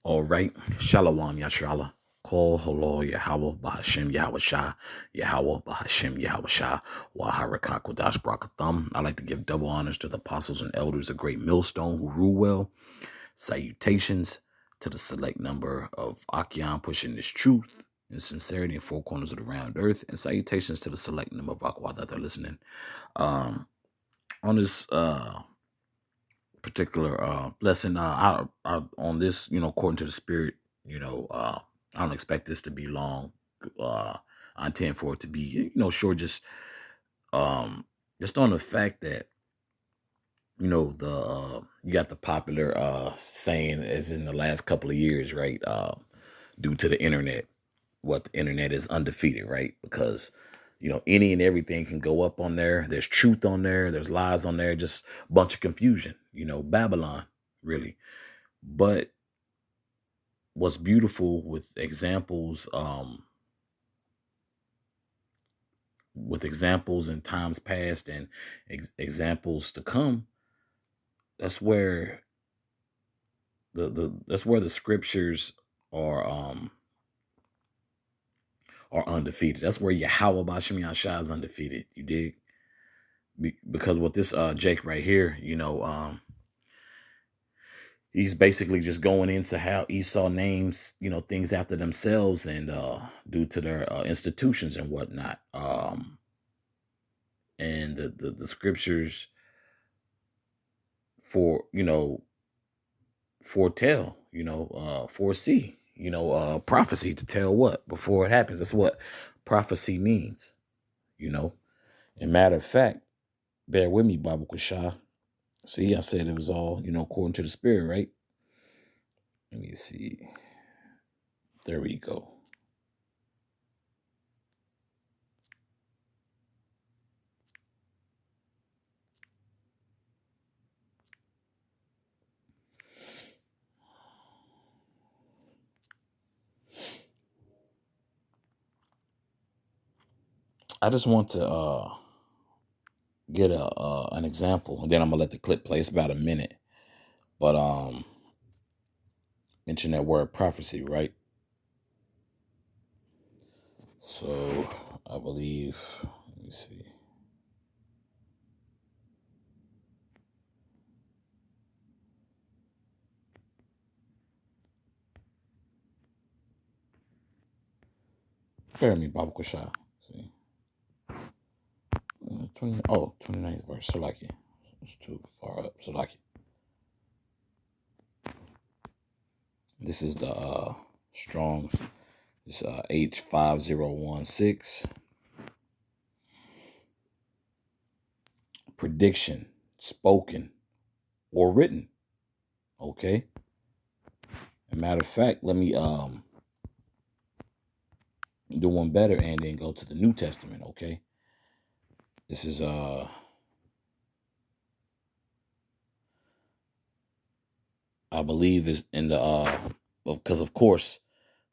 All right. Shalom Yashala. Call hello Yahweh Bahashim Yahweh Shah. Yahweh Bahashim Yahweh Shah. Waharakakodash Brakathum. I like to give double honors to the apostles and elders, a great millstone who rule well. Salutations to the select number of Akion pushing this truth and sincerity in four corners of the round earth. And salutations to the select number of Aqua that they're listening. On this particular lesson, on this, according to the spirit, I don't expect this to be long. I intend for it to be, short, just on the fact that, the you got the popular saying as in the last couple of years, right? Due to the internet, what the internet is undefeated, right? Because any and everything can go up on there. There's truth on there. There's lies on there. Just a bunch of confusion. Babylon, really. But what's beautiful with examples in times past and examples to come, that's where the scriptures are undefeated. That's where Yahweh Bashim Yahshua is undefeated. You dig? Because with this Jake right here, he's basically just going into how Esau names, things after themselves and due to their institutions and whatnot. And the scriptures for, foretell, foresee, prophecy to tell what before it happens. That's what prophecy means, And matter of fact, bear with me, Bible Kashah. See, I said it was all, according to the spirit, right? Let me see. There we go. I just want to get an example, and then I'm gonna let the clip play. It's about a minute, but mention that word prophecy, right? So I believe. Let me see. Bear me, Bible Kashah. See. 29th verse. Salaki. It's too far up. Salaki. This is the Strong's. It's H5016. Prediction, spoken or written. Okay. As a matter of fact, let me do one better and then go to the New Testament. Okay. This is I believe is in the because of course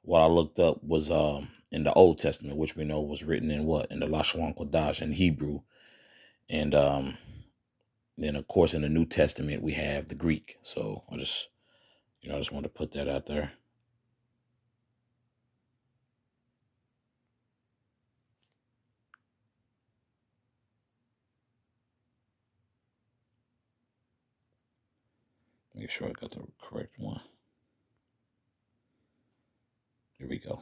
what I looked up was in the Old Testament, which we know was written in what? In the Lashon Kodash in Hebrew. And then of course in the New Testament we have the Greek. So I just wanted to put that out there. Make sure I got the correct one. Here we go.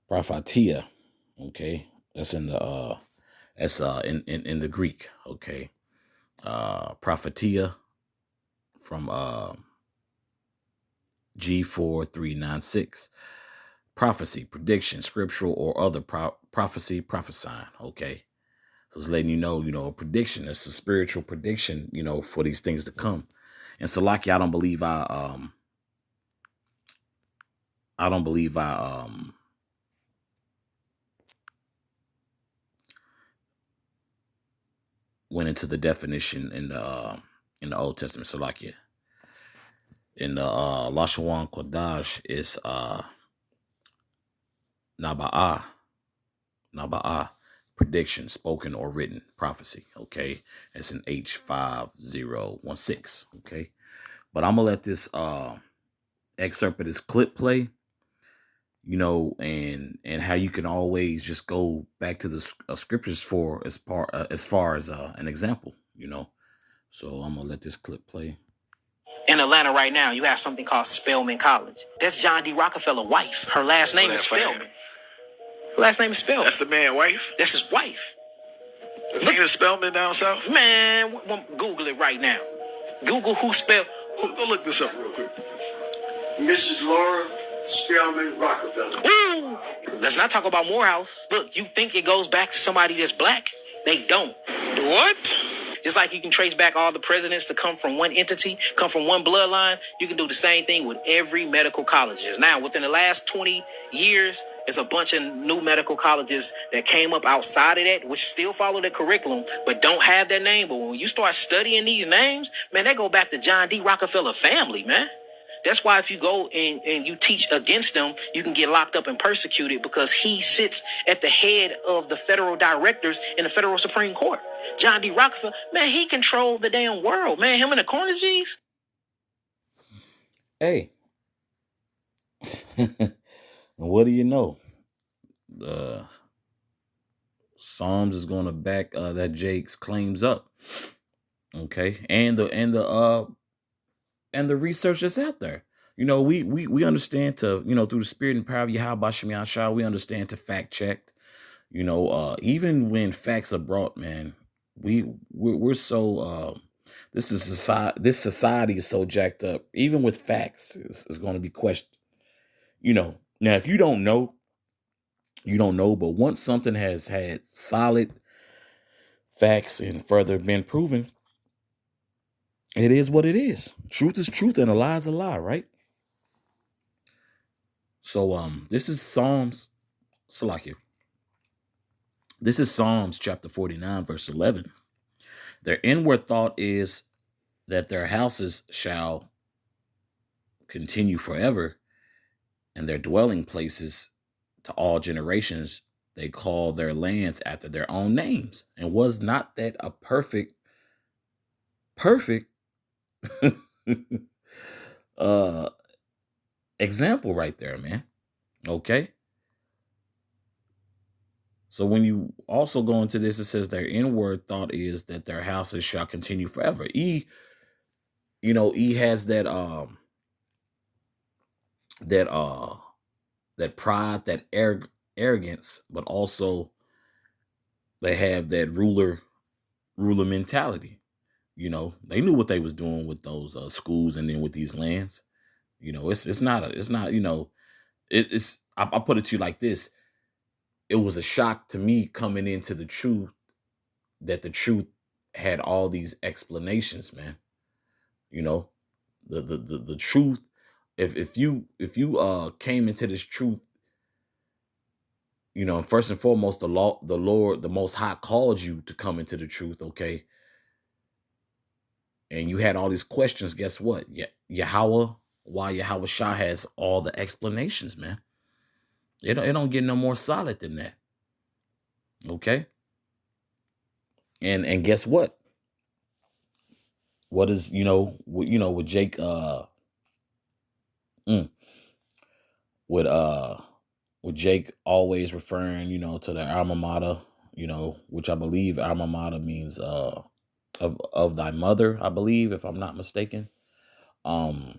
Prophetia, okay, that's in the in the Greek, okay. Prophetia from G4396. Prophecy, prediction, scriptural or other prophecy, prophesying, okay. So it's letting you know, a prediction. It's a spiritual prediction, for these things to come. And Salaki, I don't believe I went into the definition in the Old Testament. Salakia. In the Lashon Kodash is Naba'ah, prediction, spoken or written prophecy. Okay. It's an H5016. Okay. But I'm gonna let this excerpt of this clip play, and how you can always just go back to the scriptures for as far as an example, So I'm gonna let this clip play. In Atlanta right now, you have something called Spelman College. That's John D. Rockefeller's wife. Her last name is Spelman. Her last name is Spelman. That's the man's wife? That's his wife. The name is Spelman down south? Man, Google it right now. Google who spelled. Go look this up real quick. Mrs. Laura Spelman Rockefeller. Ooh! Let's not talk about Morehouse. Look, you think it goes back to somebody that's black? They don't. What? Just like you can trace back all the presidents to come from one entity, come from one bloodline, you can do the same thing with every medical college. Now, within the last 20 years, there's a bunch of new medical colleges that came up outside of that, which still follow the curriculum, but don't have that name. But when you start studying these names, man, they go back to John D. Rockefeller family, man. That's why if you go and you teach against them, you can get locked up and persecuted because he sits at the head of the federal directors in the federal Supreme Court. John D. Rockefeller, man, he controlled the damn world, man. Him and the Carnegies. Hey, what do you know? Psalms is going to back that Jake's claims up. Okay, and the research that's out there. We understand to, through the spirit and power of Yahweh Shem Yahshua, we understand to fact check. Even when facts are brought, man, we're so this society is so jacked up. Even with facts, is going to be questioned. Now if you don't know, you don't know. But once something has had solid facts and further been proven, it is what it is. Truth is truth and a lie is a lie, right? So this is Psalms, Salakia. This is Psalms chapter 49, verse 11. Their inward thought is that their houses shall continue forever, and their dwelling places to all generations. They call their lands after their own names. And was not that a perfect example right there, man? Okay. So when you also go into this, it says their inward thought is that their houses shall continue forever. E has that pride, that arrogance, but also they have that ruler mentality. They knew what they was doing with those schools and then with these lands. I put it to you like this. It was a shock to me coming into the truth that the truth had all these explanations, man. The truth. If you came into this truth, first and foremost, the Lord, the Most High called you to come into the truth, okay? And you had all these questions. Guess what? Yahweh, why Yahweh Shah has all the explanations, man. It don't get no more solid than that. Okay. And guess what? What is, with Jake, with Jake always referring, to the alma mater, which I believe alma mater means, of thy mother, I believe, if I'm not mistaken. My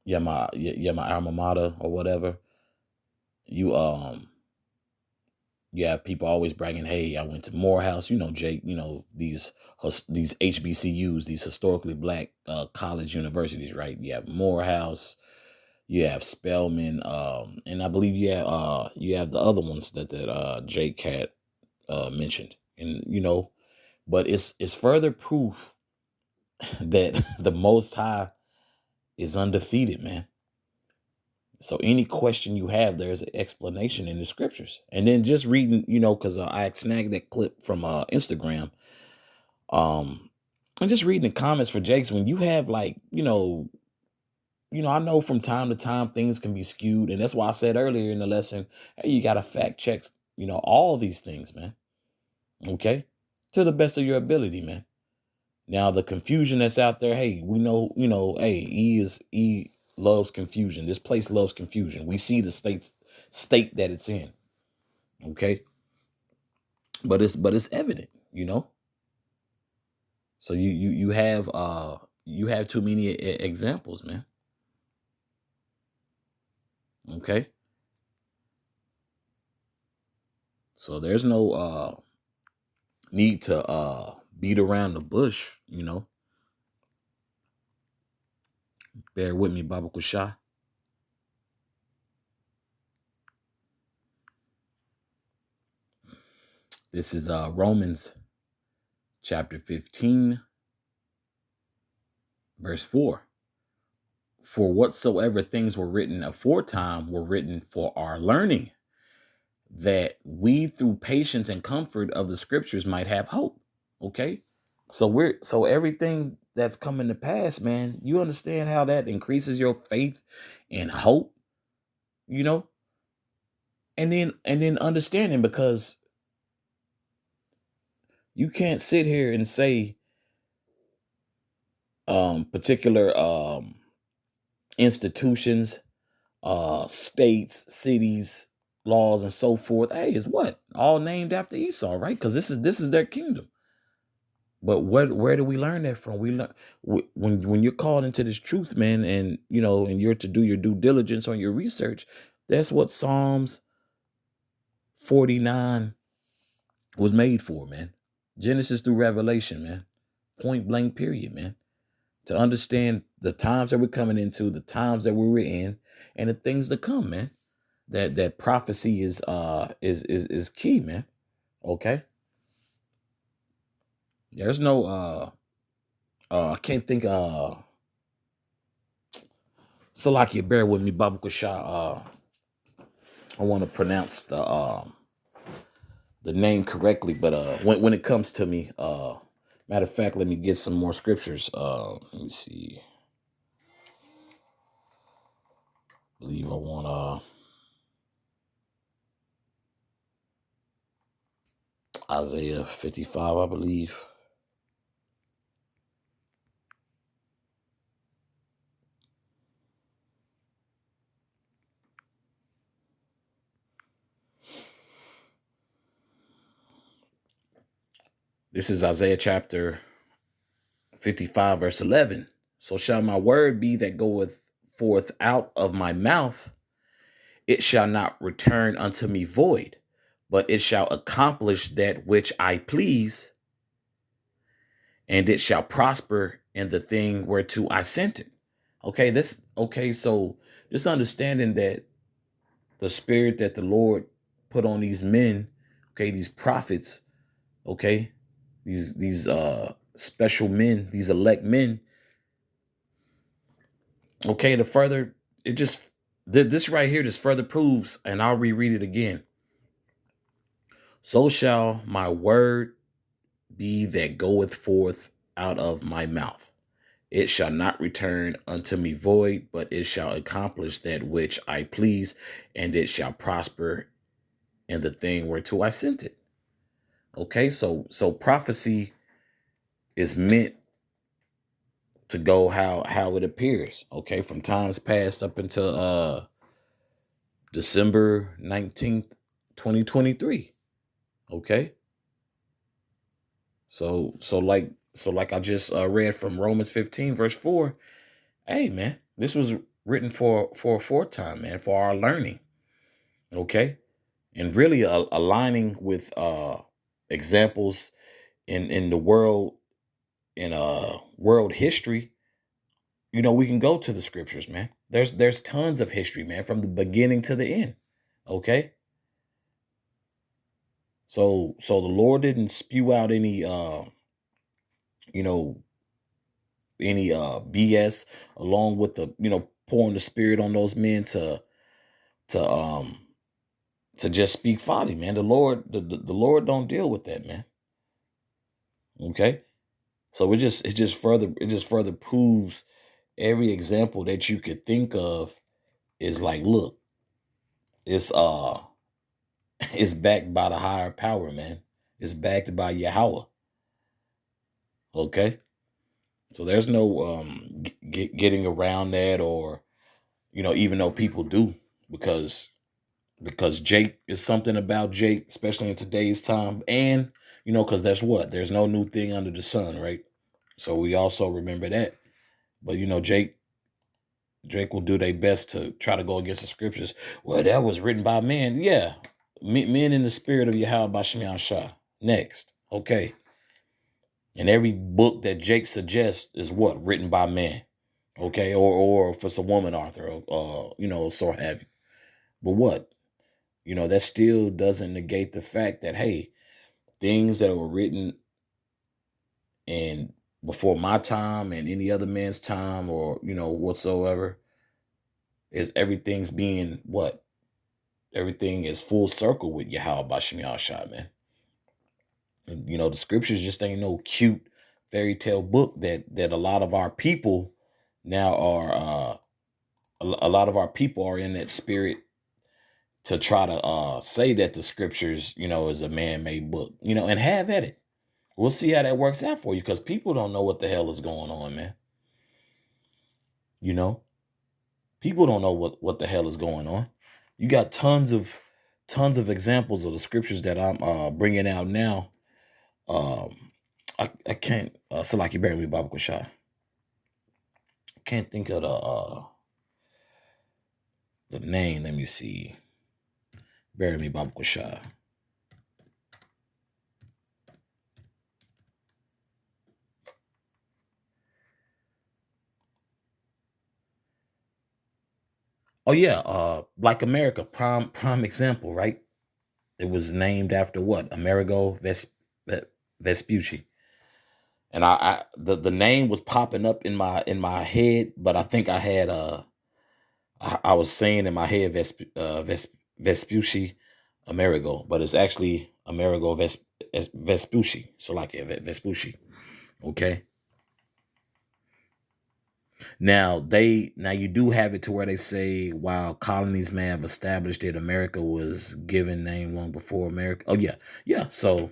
alma mater or whatever. You have people always bragging, hey, I went to Morehouse, Jake, these HBCUs, these historically black college universities, right? You have Morehouse, you have Spelman, and I believe you have the other ones that Jake had mentioned. And but it's further proof that the Most High is undefeated, man. So any question you have, there's an explanation in the scriptures. And then just reading, because I snagged that clip from Instagram. And just reading the comments for Jake's, when you have I know from time to time things can be skewed. And that's why I said earlier in the lesson, hey, you got to fact check, all these things, man. Okay? To the best of your ability, man. Now the confusion that's out there, hey, we know, hey, he loves confusion. This place loves confusion. We see the state that it's in. Okay? But it's evident, So you have too many examples, man. Okay? So there's no need to beat around the bush, Bear with me, Baba Kusha. This is Romans chapter 15, verse 4. For whatsoever things were written aforetime were written for our learning, that we through patience and comfort of the scriptures might have hope. Okay? So everything that's coming to pass, man, you understand how that increases your faith and hope, and then understanding, because you can't sit here and say particular institutions, states, cities, laws, and so forth. Hey, is what? All named after Esau, right? Because this is their kingdom. But where do we learn that from? We learn when you're called into this truth, man, and and you're to do your due diligence on your research. That's what Psalms 49 was made for, man. Genesis through Revelation, man. Point blank, period, man. To understand the times that we're coming into, the times that we were in, and the things to come, man. That prophecy is key, man. Okay. There's no I can't think Salakia, bear with me, Baba Kusha. I want to pronounce the name correctly, but when it comes to me, matter of fact, let me get some more scriptures. Let me see. I believe I want Isaiah 55, I believe. This is Isaiah chapter 55, verse 11. So shall my word be that goeth forth out of my mouth. It shall not return unto me void, but it shall accomplish that which I please, and it shall prosper in the thing whereto I sent it. So just understanding that the spirit that the Lord put on these men, these prophets, these special men, these elect men, the further it just this right here just further proves, and I'll reread it again. So shall my word be that goeth forth out of my mouth. It shall not return unto me void, but it shall accomplish that which I please, and it shall prosper in the thing whereto I sent it. Okay, so prophecy is meant to go how it appears, from times past up until December 19th, 2023. Okay. So like I just read from Romans 15, verse 4. Hey, man, this was written for a foretime, man, for our learning. Okay. And really aligning with examples in the world, in world history. We can go to the scriptures, man. There's tons of history, man, from the beginning to the end. Okay. So the Lord didn't spew out any any BS along with the pouring the spirit on those men to just speak folly, man. The Lord don't deal with that, man. Okay. So it just further proves every example that you could think of is like, look, it's It's backed by the higher power, man. It's backed by Yahweh. Okay, so there's no getting around that, or even though people do, because Jake is something about Jake, especially in today's time, and because there's no new thing under the sun, right? So we also remember that. But Drake will do their best to try to go against the scriptures. Well, that was written by men. Yeah. Men in the spirit of Yahweh Bashem Yahshua. Next. Okay. And every book that Jake suggests is what? Written by men. Okay. Or for some woman author, so have you. But what? That still doesn't negate the fact that, hey, things that were written in before my time and any other man's time, or, whatsoever, is everything's being what? Everything is full circle with Yahweh Bashem Yahshua, man. And, the scriptures just ain't no cute fairy tale book that a lot of our people now are. A lot of our people are in that spirit to try to say that the scriptures, is a man-made book, and have at it. We'll see how that works out for you, because people don't know what the hell is going on, man. People don't know what the hell is going on. You got tons of examples of the scriptures that I'm bringing out now. I can't. Salaki, bear me, Baba Kushai. Can't think of the name. Let me see. Bear me, Baba Kushai. Oh yeah, Black America, prime example, right? It was named after what? Amerigo Vespucci. And the name was popping up in my head, but I think I had I was saying in my head Vespucci Amerigo, but it's actually Amerigo Vespucci. So like Vespucci. Okay. Now you do have it to where they say, while colonies may have established it, America was given name long before America. Oh yeah, yeah. So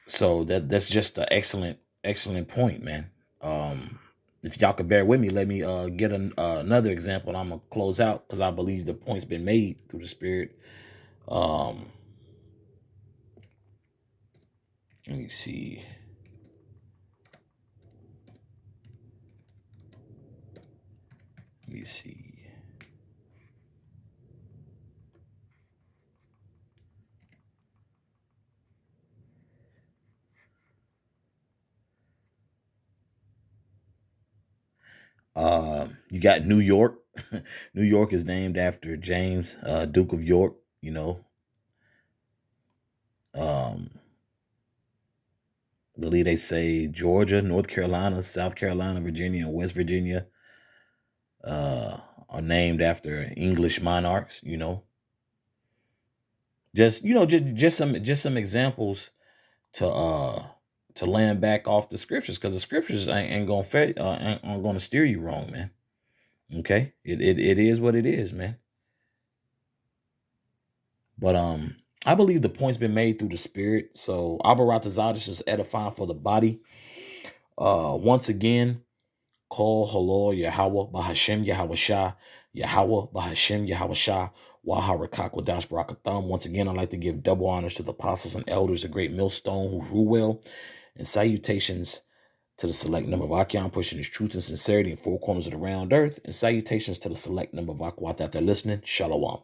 that's just an excellent point, man. If y'all could bear with me, let me get another example, and I'm gonna close out, because I believe the point's been made through the spirit. Let me see. Let me see. You got New York. New York is named after James, Duke of York. Believe they say Georgia, North Carolina, South Carolina, Virginia, and West Virginia are named after English monarchs. Just some examples to land back off the scriptures, because the scriptures ain't gonna steer you wrong, man. Okay, it is what it is, man. But I believe the point's been made through the spirit. So Abaratazadish is edifying for the body. Once again, call Halor Yahweh Bahashem Yahweh Shah, Yahweh Bahashem Yahweh Shah, Waharakak Wadash Barakatham. Once again, I'd like to give double honors to the apostles and elders, the great millstone who rule well, and salutations to the select number of Akion, pushing his truth and sincerity in four corners of the round earth, and salutations to the select number of Akwat that they're listening. Shalom.